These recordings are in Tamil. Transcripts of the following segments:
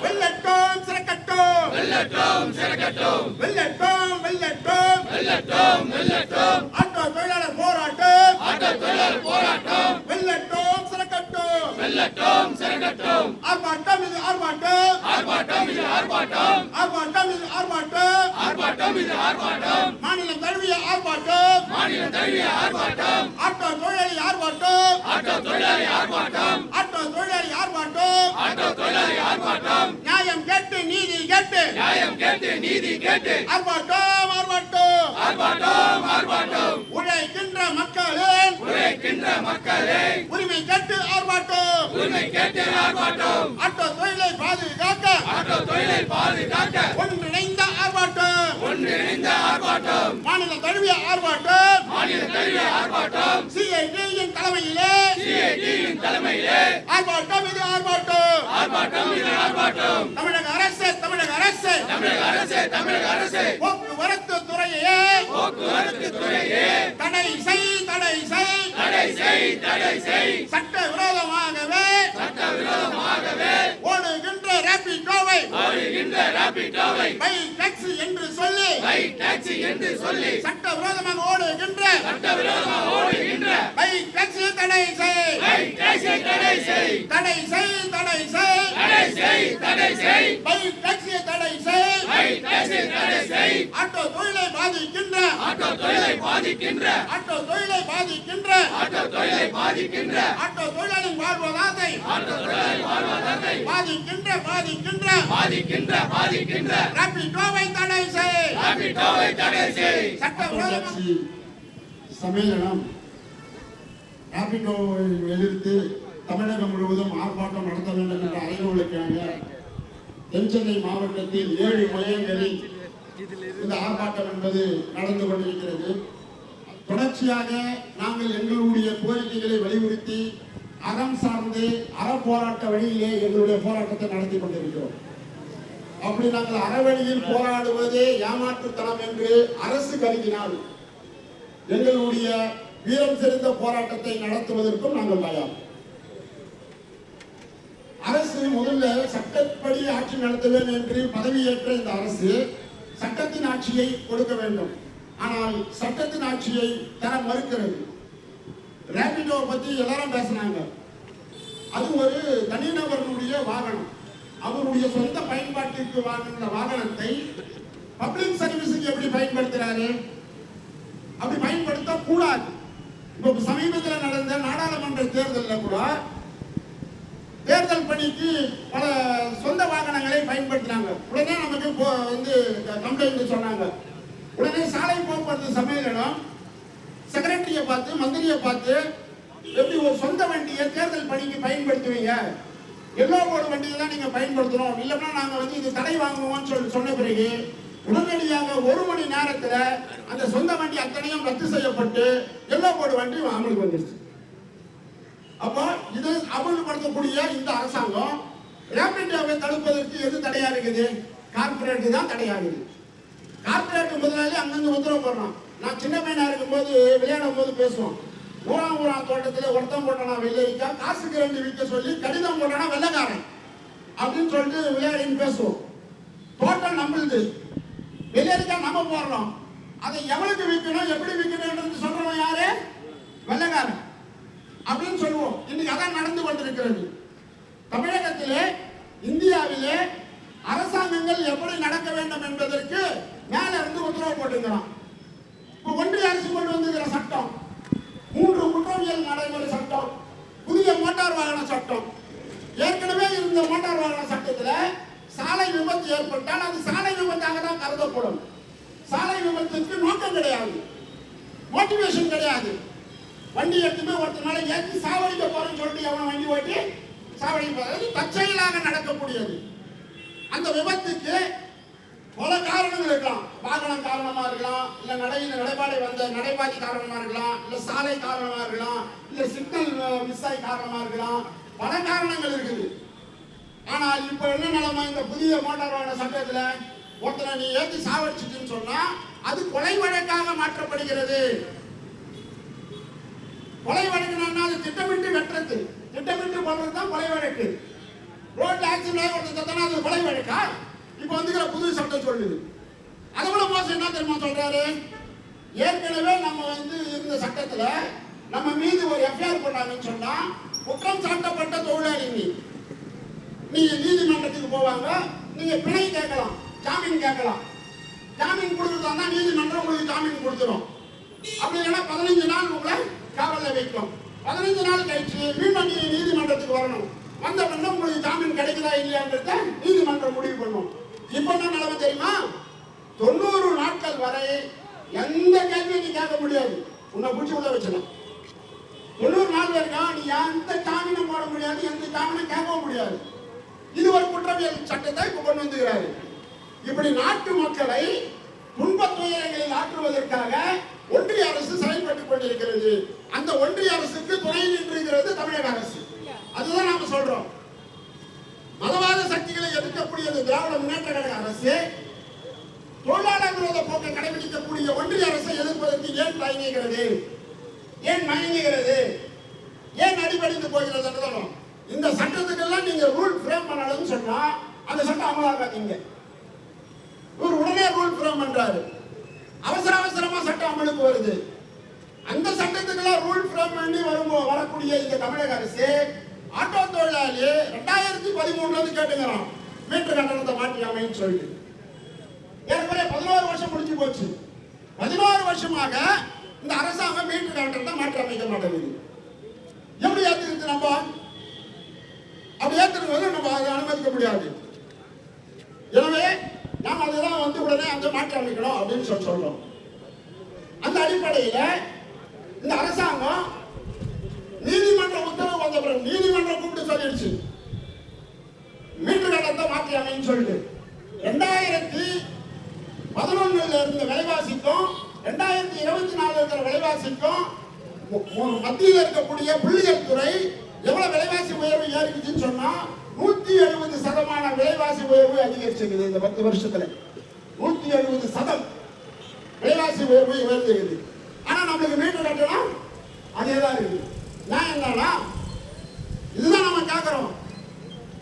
வெள்ளட்டும் சிறக்கட்டும் வெள்ளட்டும் வெள்ளட்டும் ஆட்டோ தொழிலாளர் போராட்டம் வெள்ளட்டும் சிறக்கட்டும் ஆர்ப்பாட்டம் இது ஆர்ப்பாட்டம் மாநிலம் தழுவிய ஆர்ப்பாட்டம் ஆட்டோ தொழிலாளி ஆர்ப்பாட்டம் நியாயம் கேட்டு நீதி கேட்டு ஆர்ப்பாட்டம் உழைக்கின்ற மக்களின் உரிமை கேட்டு ஆர்ப்பாட்டம் ஆட்டோ தொழிலை பாதுகாக்க ஒன்றிணைந்த ஆர்ப்பாட்டம் மாநில தழுவிய ஆர்ப்பாட்டம் சிஐடியின் தலைமையிலே ஆர்ப்பாட்டம் இது ஆர்ப்பாட்டம் தமிழக அரசு போக்குவரத்து துறையே தடை செய் சட்டவிரோதமாகவே ஓடுகின்ற ராபிடோவை பை டாக்ஸி என்று சொல்லி சட்டவிரோதமாக ஓடுகின்ற பை டாக்ஸி தடை செய் பை டாக்ஸி தடை செய் ஆட்டோ தொழிலை பாதிக்கின்ற ஆட்டோ தொழிலாளின் வாழ்வாதாரத்தை பாதிக்கின்ற ராபிடோவை தடை செய் சட்டவிரோத சம்மேளனம் ராபிடோவை எதிர்த்து தமிழகம் முழுவதும் ஆர்ப்பாட்டம் நடத்த வேண்டும் என்ற அறிவுறுத்தலுக்காக தென்சென்னை மாவட்டத்தில் 7 மையங்களில் இந்த ஆர்ப்பாட்டம் என்பது நடந்து கொண்டிருக்கிறது. தொடர்ச்சியாக நாங்கள் எங்களுடைய கோரிக்கைகளை வலியுறுத்தி அறம் சார்ந்து அறப்போராட்ட வழியிலே எங்களுடைய போராட்டத்தை நடத்தி கொண்டிருக்கிறோம். அப்படி நாங்கள் அறவழியில் போராடுவதே ஏமாற்றுத்தனம் என்று அரசு கருதினால் எங்களுடைய வீரம் செறிந்த போராட்டத்தை நடத்துவதற்கும் நாங்கள் தயார். அரசு முதல்ல சட்டப்படி ஆட்சி நடத்த வேண்டும் என்று பதவியேற்ற இந்த அரசு சட்டத்தின் ஆட்சியை கொடுக்க வேண்டும். ஆனால் சட்டத்தின் ஆட்சியை தர மறுக்கிறது. ராபிடோ பத்தி எல்லாரும் பேசினாங்க. அது ஒரு தனிநபர்களுடைய வாகனம். அவருடைய சொந்த பயன்பாட்டிற்கு வாங்கின வாகனத்தை பப்ளிக் சர்வீஸுக்கு எப்படி பயன்படுத்துறாரு? அப்படி பயன்படுத்த கூடாது. இப்போ சமீபத்தில் நடந்த நாடாளுமன்ற தேர்தலில் கூட தேர்தல் பணிக்கு பல சொந்த வாகனங்களை பயன்படுத்தினாங்க. உடனே நமக்கு கம்ப்ளைண்ட் சொன்னாங்க. உடனே சாலை போக்குவரத்து சம்மேளனம் செக்ரட்டரியை பார்த்து மந்திரியை பார்த்து எப்படி ஒரு சொந்த வண்டியை தேர்தல் பணிக்கு பயன்படுத்துவீங்க, எல்லோ போர்டு வண்டியை தான் நீங்க பயன்படுத்தணும், இல்லைன்னா நாங்க இது தடை வாங்குவோம்னு சொன்ன பிறகு உடனடியாக 1 மணி நேரத்தில் அந்த சொந்த வண்டி அத்தனையும் ரத்து செய்யப்பட்டு எல்லோ போர்டு வண்டி அமலுக்கு வந்துருச்சு. அப்போ இது அமல்படுத்தக்கூடிய இந்த அரசாங்கம் ராபிடோவை தடுப்பதற்கு எது தடையா இருக்குது? கார்பரேட் தான் தடையா இருக்குது. கார்பரேட் முதலாளி அங்கிருந்து உத்தரவு போடுறான். நான் சின்ன பையனா இருக்கும்போது விளையாடும் போது பேசுவோம். ஊரா தோட்டத்தில் ஒருத்தம் போட்டானா வெள்ளரிக்கா, காசுக்கு 2 விற்க சொல்லி கடிதம் போட்டானா வெள்ளக்காரன் அப்படின்னு சொல்லிட்டு விளையாடின்னு பேசுவோம். தோட்டம் நம்மளுது, வெள்ளரிக்கா நம்ம போடுறோம். அதை எவனுக்கு விற்கணும், எப்படி விற்கணும் சொல்றோம் யாரு? வெள்ளக்காரன் அப்படின்னு சொல்லுவோம். இன்னைக்கு அதான் நடந்து கொண்டிருக்கிறது. தமிழகத்திலே இந்தியாவிலே அரசாங்கங்கள் எப்படி நடக்க வேண்டும் என்பதற்கு மேல இருந்து உத்தரவு போட்டுக்கிறான். இப்போ ஒன்றிய அரசு கொண்டு வந்திருக்கிற சட்டம் 3 குற்றவியல் நடைமுறை சட்டம், புதிய மோட்டார் வாகன சட்டம். ஏற்கனவே இருந்த மோட்டார் வாகன சட்டத்தில் சாலை விபத்து ஏற்பட்டால் அது சாலை விபத்தாக தான் கருதப்படும். சாலை விபத்துக்கு நோக்கம் கிடையாது, மோட்டிவேஷன் கிடையாது. வண்டி எடுத்துமே ஒருத்தர் மேல ஏற்றி சாவடிக்க போறேன்னு சொல்லிட்டு எவன் வண்டி ஓட்டி சாவடிக்க போறது தற்செயலாக நடக்கக்கூடியது. அந்த விபத்துக்கு பல காரணங்கள் இருக்கலாம். வாகனம் காரணமா இருக்கலாம், இல்ல நடைபாதை வந்த நடைபாதை காரணமா இருக்கலாம், இல்ல சாலை காரணமா இருக்கலாம், இல்ல சிக்னல் மிஸ் ஆகி காரணமா இருக்கலாம். பல காரணங்கள் இருக்குது. ஆனால் இப்ப என்ன நிலைமை? இந்த புதிய மோட்டார் வாகன சட்டத்துல ஒருத்தனை நீ ஏற்றி சாவடிச்சுட்டுன்னு சொன்னா அது கொலை வழக்காக மாற்றப்படுகிறது. கொலை வழக்குனா அது திட்டமிட்டு வெட்டுறது, திட்டமிட்டு பண்றது தான் கொலை வழக்கு. ரோட்ல ஆக்சிடென்ட் ஆகி ஒருத்தர் செத்தனா அது கொலை வழக்கா? இப்போ வந்துக்கிற புது சட்டம் சொல்லுது. அதை விட மோசம் என்ன தெரியுமா சொல்றாரு? ஏற்கனவே நம்ம இருந்த சட்டத்துல நம்ம மீது ஒரு எஃப்ஐஆர் பண்ணாங்கன்னு சொன்னா குற்றம் சாட்டப்பட்ட தொழிலாளி நீங்க நீதிமன்றத்துக்கு போவாங்க, நீங்க பிணை கேட்கலாம், ஜாமீன் கேட்கலாம். ஜாமீன் கொடுத்துட்டா நீதிமன்றம் உங்களுக்கு ஜாமீன் கொடுத்துரும். அப்படி இல்லைன்னா 15 நாள் உங்களை காவல்ல வைக்கும். 15 நாள் கழிச்சு மீண்டும் நீங்க நீதிமன்றத்துக்கு வரணும். வந்த பின்ன உங்களுக்கு ஜாமீன் கிடைக்குதா இல்லையான்றத நீதிமன்றம் முடிவு பண்ணும். இப்ப என்ன நிலைமை தெரியுமா? 90 நாட்கள் வரை எந்த கேள்வியும் நீ கேட்க முடியாது. உன்னை பிடிச்சி உள்ள வச்சிடலாம். 90 நாள் வரைக்கும் நீ எந்த ஜாமீனும் போட முடியாது, எந்த ஜாமீனும் கேட்கவும் முடியாது. இது ஒரு குற்றவியல் சட்டத்தை இப்ப கொண்டு வந்துகிறாரு. இப்படி நாட்டு மக்களை துன்பத் துயரங்களில் ஆற்றுவதற்காக ஒன்றிய அரசு செயல்பட்டுக் கொண்டிருக்கிறது. அந்த ஒன்றிய அரசுக்கு துணை நின்றுகிறது தமிழக அரசு. அதுதான் நாம சொல்றோம். மதவாத சக்திகளை எதிர்க்கக்கூடிய திராவிட முன்னேற்ற கழக அரசு தொழிலாளர் விரோத போக்கை கடைபிடிக்கக்கூடிய ஒன்றிய அரசை எதிர்ப்பதற்கு ஏன் தயங்குகிறது, ஏன் மயங்குகிறது, ஏன் அடிபடிந்து போகிறது? இந்த சட்டத்துக்கெல்லாம் நீங்க ரூல் ஃப்ரேம் பண்ணணும்னு சொன்னா அந்த சட்டம் அமலாக்காதீங்க. இவர் உடனே ரூல் ஃப்ரேம் பண்றாரு. அவசரமா சட்டம் அமலுக்கு வருது. அந்த சட்டத்துக்கெல்லாம் ரூல் ஃப்ரேம் பண்ணி வரக்கூடிய இந்த தமிழக அரசு ஆட்டோ தொழிலாளி 2013 கேட்டுங்கிறான் மீட்டர் கட்டணத்தை மாற்றி அமைன்னு சொல்லிட்டு. ஏற்கனவே 11 வருஷம் முடிஞ்சு போச்சு. 11 வருஷமாக இந்த அரசாங்கம் மீட்டர் கட்டணத்தை மாற்றி அமைக்க மாட்டேங்குது. எப்படி ஏத்துக்கிறது? நம்ம அப்படி ஏத்துக்கிறது நம்ம அதை அனுமதிக்க முடியாது. எனவே நாம் அதெல்லாம் உடனே அந்த மாற்றி அமைக்கணும் அப்படின்னு சொல்றோம். அந்த அடிப்படையில் இந்த அரசாங்கம் நீதிமன்ற உத்தரவு வந்த பிறகு நீதிமன்றம் கூப்பிட்டு சொல்லிடுச்சு மீட்டர் கட்டணத்தை மாற்றி அமைன்னு சொல்லிட்டு. 2011 இருந்த விலைவாசிக்கும் 2024 இருக்கிற விலைவாசிக்கும் மத்தியில் இருக்கக்கூடிய புள்ளியியல் துறை எவ்வளவு விலைவாசி உயர்வு ஏறிக்குதுன்னு சொன்னா 170% விலைவாசி உயர்வு அதிகரிச்சிருக்குது. இந்த 10 வருஷத்துல 170% விலைவாசி உயர்வு உயர்ந்திருக்குது. ஆனா நம்மளுக்கு மீட்டர் கட்டணம் அதேதான் இருக்குது. நான் என்னன்னா இதுதான் நம்ம கேட்கிறோம்.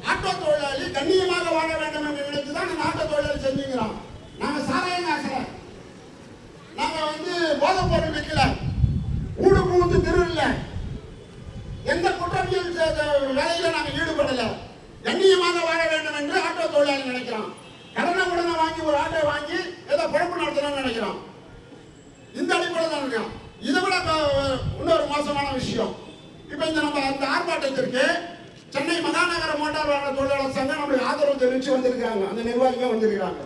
ஆட்டோ தொழிலாளி கண்ணியமாக வாழ வேண்டும் என்று நினைத்துதான் நம்ம ஆட்டோ தொழிலாளி செஞ்சுக்கிறோம். நாங்க சாராயம் காசல, நாங்க போதைப் பொருள் விற்கல, ஊடு பூந்து திருடல, எந்த குற்றவியல் வேலையில நாங்க ஈடுபடல. கண்ணியமாக வாழ வேண்டும் என்று ஆட்டோ தொழிலாளி நினைக்கிறோம். கடனை உடனே வாங்கி ஒரு ஆட்டோ வாங்கி ஏதோ குழப்பு நடத்தணும்னு நினைக்கிறோம். இந்த அடிப்படையில் தான் இருக்கோம். இதை விட இன்னொரு மோசமான விஷயம், இப்ப நம்ம அந்த ஆர்ப்பாட்டத்திற்கு சென்னை மகாநகர மோட்டார் வாகன தொழிலாளர் சங்கம் நம்மளுக்கு ஆதரவு தெரிவித்து வந்திருக்காங்க. அந்த நிர்வாகிகள் வந்திருக்காங்க.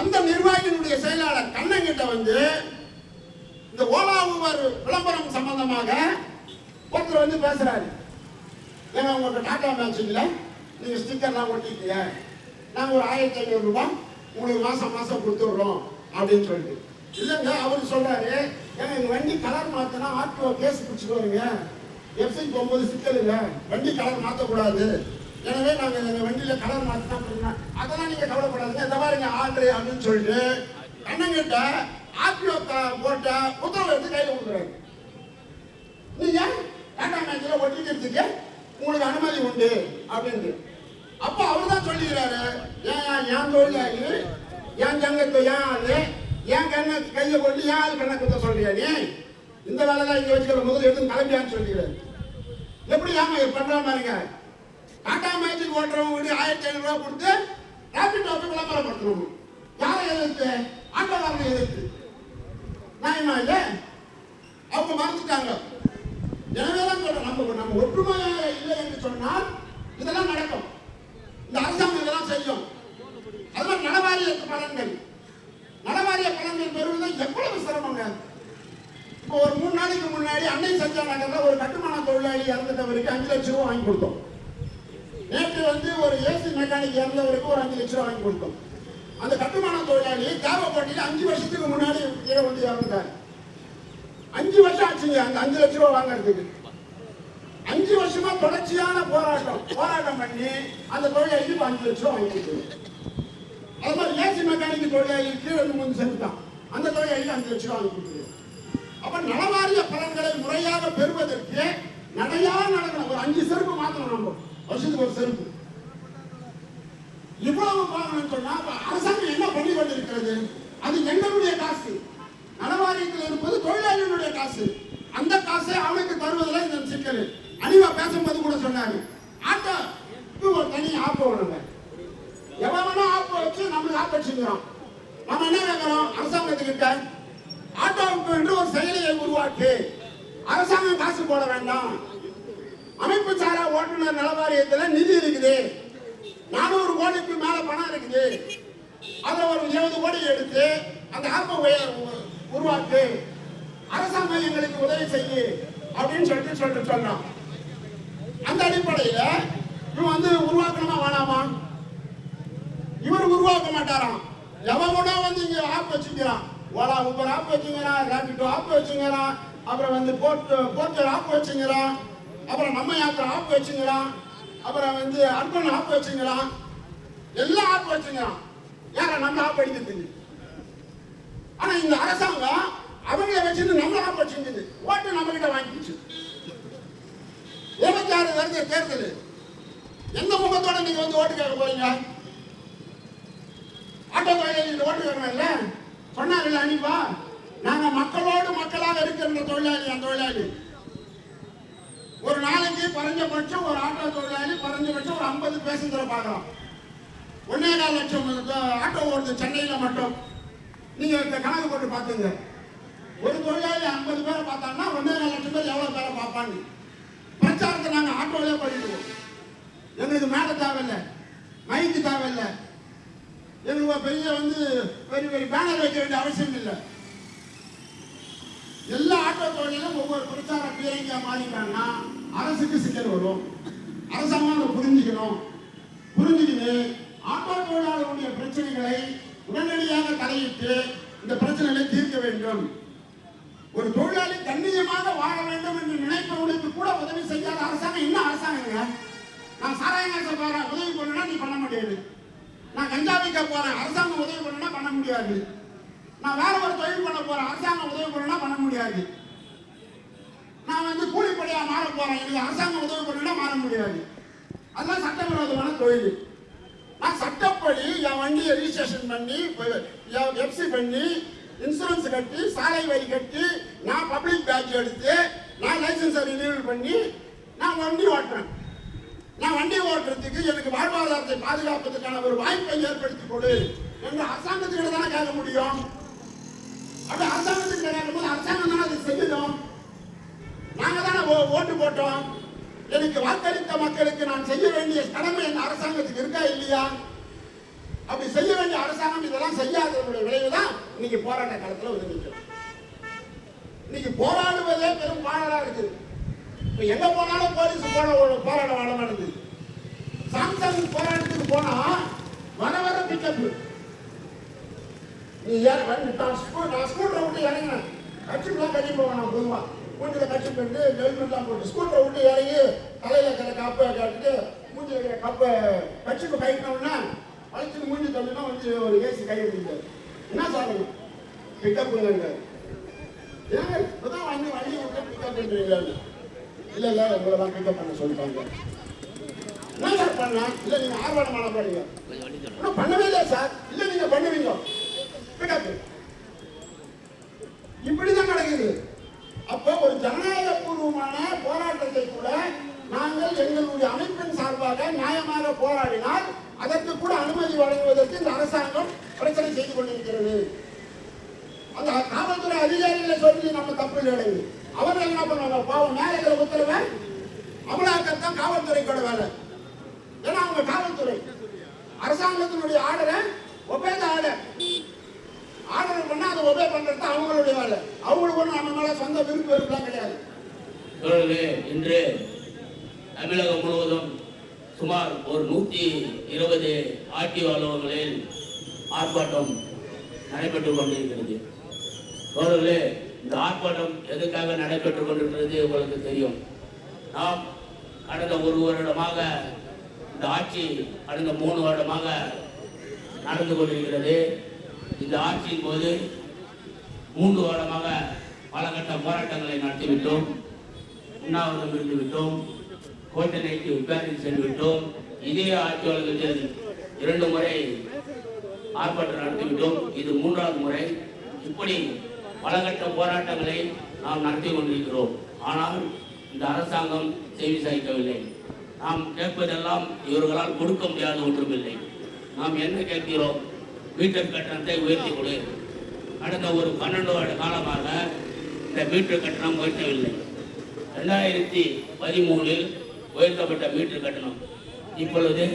அந்த நிர்வாகியினுடைய செயலாளர் கண்ணங்கிட்ட இந்த ஓலா ஊபர் விளம்பரம் சம்பந்தமாக ஒருத்தர் பேசுறாரு. ஏன்னா உங்களுக்கு டாடா மேட்சிங்ல நீங்க ஸ்டிக்கர்லாம் ஒட்டிட்டீங்க, நாங்க ஒரு 1500 ரூபாய் உங்களுக்கு மாசம் கொடுத்துடுறோம் அப்படின்னு சொல்லிட்டு. இல்லைங்க அவரு சொல்றாரு, ஏன்னா எங்க வண்டி கலர் மாத்தினா ஆர்டிஓ கேஸ் பிடிச்சிட்டு வருங்க, எஃப்சி போகும்போது சிக்கல் இல்லை, வண்டி கலர் மாற்றக்கூடாது, எனவே நாங்க எங்க வண்டியில கலர் மாத்தினா அதெல்லாம் நீங்க கவலைப்படாதுங்க, இந்த மாதிரி ஆர்டர் அப்படின்னு சொல்லிட்டு கண்ணங்கிட்ட ஆர்டிஓ போட்ட உத்தரவு எடுத்து கையில் கொடுக்குறாரு. நீங்க டாடா மேட்சில் ஒட்டிக்கிறதுக்கு உங்களுக்கு அனுமதி உண்டு அப்படின்ட்டு. அப்ப அவர் தான் சொல்லிக்கிறாரு, என் தொழிலாளி என் சங்கத்தை ஏன் ஆளு என் கண்ணை கையை கொண்டு ஏன் ஆள் கண்ணை குத்த சொல்றியா நீ, இந்த வேலை தான் இங்க வச்சுக்கிற முதல்ல எடுத்து கிளம்பியான்னு சொல்லிக்கிறாரு. எப்படி ஏமா பண்ற மாதிரிங்க டாடா மேஜிக் ஓட்டுறவங்க 1500 ரூபாய் கொடுத்து ராபிட் ஆட்டோ விளம்பரப்படுத்தணும். யாரை எதிர்த்து? ஆட்டோக்காரனை எதிர்த்து. நியாயமா இல்லை? அவங்க மறைச்சிட்டாங்க. எனவேதான் சொல்றேன், நம்ம ஒற்றுமையாக இல்லை என்று சொன்னால் இதெல்லாம் நடக்கும். இந்த அரசாங்கம் இதெல்லாம் செய்யும். அதெல்லாம் நலவாரிய பலன்கள் பெறுவது எவ்வளவு சிரமங்க. இப்போ ஒரு 3 நாளைக்கு முன்னாடி அன்னை சஞ்சா நகர்ல ஒரு கட்டுமான தொழிலாளி இறந்துட்டவருக்கு 5 லட்சம் ரூபாய் வாங்கி கொடுத்தோம். நேற்று ஒரு ஏசி மெக்கானிக் இறந்தவருக்கு ஒரு 5 லட்சம் ரூபாய் வாங்கி கொடுத்தோம். அந்த கட்டுமான தொழிலாளி தேவைப்பட்டியில் 5 வருஷத்துக்கு முன்னாடி இறந்தார். 5 வருஷம் ஆச்சுங்க அந்த 5 லட்சம் ரூபாய் வாங்கறதுக்கு. 5 வருஷமா தொடர்ச்சியான போராட்டம் பண்ணி அந்த தொழிலாளிக்கு 5 லட்சம் ரூபாய் வாங்கி கொடுத்தோம். அது மாதிரி ஏசி மெக்கானிக் தொழிலாளி கீழே செலுத்தான், அந்த தொழிலாளிக்கு 5 லட்சம் ரூபாய் வாங்கி கொடுத்தது. அப்ப நலவாரிய பலன்களை முறையாக பெறுவதற்கு நடக்கணும். ஒரு 5 செருப்பு மாத்தணும், நம்ம வருஷத்துக்கு ஒரு செருப்பு. இவ்வளவு வாங்கணும்னு சொன்னா அரசாங்கம் என்ன பண்ணி கொண்டிருக்கிறது? அது எங்களுடைய காசு. நலவாரியத்தில் இருப்பது தொழிலாளிகளுடைய காசு. அந்த காசை அவனுக்கு தருவதில் இந்த சிக்கல். அனிவா பேசும்போது கூட சொன்னாரு, ஆட்டோ ஒரு தனி ஆப்போ வேணுங்க. எவனோ ஆப்போ வச்சு நம்மளுக்கு ஆப்ப வச்சுக்கிறோம். நம்ம என்ன கேட்கிறோம் அரசாங்கத்துக்கிட்ட? ஆட்டோவுக்கு என்று ஒரு செயலியை உருவாக்கி அரசாங்கம் காசு போட வேண்டாம். அமைப்பு சாரா ஓட்டுநர் நலவாரியத்தில் நிதி இருக்குது, 400 கோடிக்கு மேல பணம் இருக்குது. அதுல ஒரு 20 கோடி எடுத்து அந்த ஆப்பை உருவாக்கு, அரசாங்கம் எங்களுக்கு உதவி செய்யு அப்படின்னு சொல்லிட்டு சொன்னோம். அந்த அடிப்படையில இவன் வந்து உருவாக்கணுமா வேணாமா? இவர் உருவாக்க மாட்டாராம். எவனோ வந்து இங்க ஆப் வச்சுக்கிறான், ஓலா ஊபர் ஆப் வச்சுக்கிறான், ரேபிடோ ஆப் வச்சுக்கிறான், அப்புறம் வந்து போர்ட்டர் ஆப் வச்சுக்கிறான், அப்புறம் நம்ம யாத்திரை ஆப் வச்சுக்கிறான், அப்புறம் வந்து அர்பன் ஆப் வச்சுக்கிறான், எல்லா ஆப் வச்சுக்கிறான். யார நம்ம ஆப் அடிக்கிறது? ஆனா இந்த அரசாங்கம் அவங்கள வச்சுட்டு நம்ம ஆப் வச்சுக்குது. ஓட்டு நம்ம கிட்ட வாங்கிச்சு. 26 வருது தேர்தல். எந்த முகத்தோட நீங்க வந்து ஓட்டு கேட்க போறீங்க? ஆட்டோ தொழிலாளி ஓட்டு கேட்கணும்ல. சொன்னாங்கல்ல அனிப்பா, நாங்க மக்களோடு மக்களாக இருக்கிற தொழிலாளி. அந்த தொழிலாளி ஒரு நாளைக்கு குறைஞ்சபட்சம் ஒரு ஆட்டோ தொழிலாளி குறைஞ்சபட்சம் ஒரு 50 பேசஞ்சரை பார்க்கலாம். 1.25 லட்சம் ஆட்டோ ஓடுது சென்னையில மட்டும். நீங்க கணக்கு போட்டு பார்த்துங்க. ஒரு தொழிலாளி 50 பேரை பார்த்தாங்கன்னா 1.25 லட்சம் பேர் எவ்வளவு பேரை பார்ப்பாங்க? பிரச்சாரத்தை நாங்க ஆட்டோவிலே பண்ணிடுவோம். எங்களுக்கு மேல தேவையில்லை, மைக்கு தேவையில்லை, எங்களுக்கு பெரிய வந்து பெரிய பேனர் வைக்க வேண்டிய அவசியம் இல்லை. எல்லா ஆட்டோ தொழிலும் ஒவ்வொரு பிரச்சார பீரங்கியா மாறிட்டாங்கன்னா அரசுக்கு சிக்கல் வரும். அரசாங்கம் அதை புரிஞ்சுக்கணும். புரிஞ்சுக்கிட்டு ஆட்டோ தொழிலாளர்களுடைய பிரச்சனைகளை உடனடியாக தலையிட்டு இந்த பிரச்சனைகளை தீர்க்க வேண்டும். ஒரு தொழிலாளி கண்ணியமாக வாழ வேண்டும் என்று நினைப்பவனுக்கு கூட உதவி செய்யாத அரசாங்கம் என்ன அரசாங்கங்க? நான் சாராயங்காச போறேன், உதவி பண்ணா நீ பண்ண முடியாது. நான் கஞ்சா விற்க போறேன், அரசாங்கம் உதவி பண்ணா பண்ண முடியாது. நான் வேற ஒரு தொழில் பண்ண போறேன், அரசாங்கம் உதவி பண்ணா பண்ண முடியாது. நான் வந்து கூலிப்படையா மாற போறேன், எனக்கு அரசாங்கம் உதவி பண்ணா மாற முடியாது. அதெல்லாம் சட்டவிரோதமான தொழில். நான் சட்டப்படி என் வண்டியை ரிஜிஸ்ட்ரேஷன் பண்ணி, எஃப்சி பண்ணி, இன்சூரன்ஸ் கட்டி, சாலை வரி கட்டி, நான் பப்ளிக் பேட்ச் எடுத்து, நான் லைசன்ஸை ரினியூவல் பண்ணி நான் வண்டி ஓட்டுறேன். நான் வண்டி ஓட்டுறதுக்கு எனக்கு வாழ்வாதாரத்தை பாதுகாப்பதற்கான ஒரு வாய்ப்பை ஏற்படுத்தி கொடு என்று அரசாங்கத்துக்கிட்ட தானே கேட்க முடியும். அப்படி அரசாங்கத்துக்கிட்ட கேட்கும்போது அரசாங்கம் தானே அதை செய்யணும். நாங்க தானே ஓட்டு போட்டோம். எனக்கு வாக்களித்த மக்களுக்கு நான் செய்ய வேண்டிய கடமை என் அரசாங்கத்துக்கு இருக்கா இல்லையா? அப்படி செய்ய வேண்டிய அரசாங்கம் இதெல்லாம் செய்யாதவருடைய விளைவுதான் இன்னைக்கு போராட்ட காலத்துல உதவிக்கிறோம். இன்னைக்கு போராடுவதே பெரும் பாடலா இருக்குது. இப்ப எங்க போனாலும் போலீஸ் போராட வாழ நடந்தது. சாம்சங் போராட்டத்துக்கு போனா வர பிக்கப். நீ நான் ஸ்கூட்டரை விட்டு இறங்கினேன், கட்சிக்குலாம் கட்டி போவேன். பொதுவா மூஞ்சில கட்சி பண்ணி ஹெல்மெட்லாம் போட்டு ஸ்கூட்டரை விட்டு இறங்கி தலையில இருக்கிற கப்பை காட்டிட்டு மூஞ்சில இருக்கிற கப்பை கட்சிக்கு கைட்டோம்னா வளைச்சு மூஞ்சி தள்ளினா வந்து ஒரு ஏசி கை எடுத்துக்கிட்டாரு. என்ன சாப்பிடுங்க பிக்கப் பண்ணுங்க, ஏங்க இப்பதான் வண்டி விட்டு பிக்கப் பண்றீங்க? இல்ல இல்ல உங்களதான் பிக்கப் பண்ண சொல்லிட்டாங்க. என்ன சார் பண்ண? இல்ல நீங்க ஆர்வாடமான போறீங்க. பண்ணவே இல்லை சார். இல்ல நீங்க பண்ணுவீங்க பிக்கப். இப்படிதான் நடக்குது. அப்போ ஒரு ஜனநாயக பூர்வமான போராட்டத்தை கூட நாங்கள் எங்களுடைய அமைப்பின் சார்பாக நியாயமாக போராடினால் அதற்கு கூட அனுமதி வழங்குவதற்கு இந்த அரசாங்கம் பிரச்சனை செய்து கொண்டிருக்கிறது. அந்த காவல்துறை அதிகாரிகளை சொல்லி நம்ம தப்பு கிடையாது. அவர்கள் என்ன பண்ணுவாங்க? பாவம் மேலே இருக்கிற உத்தரவை அமலாக்கத்தான் காவல்துறையோட வேலை. ஏன்னா அவங்க காவல்துறை அரசாங்கத்தினுடைய ஆர்டரை ஒபேத ஆர்டர் பண்ணா அதை ஒபே பண்றது அவங்களுடைய வேலை. அவங்களுக்கு ஒன்றும் நம்ம மேல சொந்த விருப்ப வெறுப்புலாம் கிடையாது. இன்று தமிழகம் முழுவதும் சுமார் ஒரு 120 ஆர்டிஓ அலுவலகங்களில் ஆர்ப்பாட்டம் நடைபெற்றுக் கொண்டிருக்கிறது. தோழர்களே, இந்த ஆர்ப்பாட்டம் எதுக்காக நடைபெற்றுக் கொண்டிருக்கிறது உங்களுக்கு தெரியும். நாம் கடந்த 1 வருடமாக இந்த ஆட்சி கடந்த 3 வருடமாக நடந்து கொண்டிருக்கிறது. இந்த ஆட்சியின் போது 3 வருடமாக பல கட்ட போராட்டங்களை நடத்திவிட்டோம். உண்ணாவிரதம் இருந்து விட்டோம், கோட்டை நைட்டு உட்காரில் சென்று விட்டோம். இதே ஆட்சியாளர்கள் 2 முறை ஆர்ப்பாட்டம் நடத்திவிட்டோம். இது 3வது முறை. இப்படி பலகட்ட போராட்டங்களை நாம் நடத்தி கொண்டிருக்கிறோம். ஆனால் இந்த அரசாங்கம் செவி சாய்க்கவில்லை. நாம் கேட்பதெல்லாம் இவர்களால் கொடுக்க முடியாத ஒன்றுமில்லை. நாம் என்ன கேட்கிறோம்? மீட்டர் கட்டணத்தை உயர்த்தி கொடு. கடந்த ஒரு 12 வருட காலமாக இந்த மீட்டர் கட்டணம் உயர்த்தவில்லை. 2013 உயர்த்தப்பட்ட மீட்டர் கட்டணம் இப்பொழுது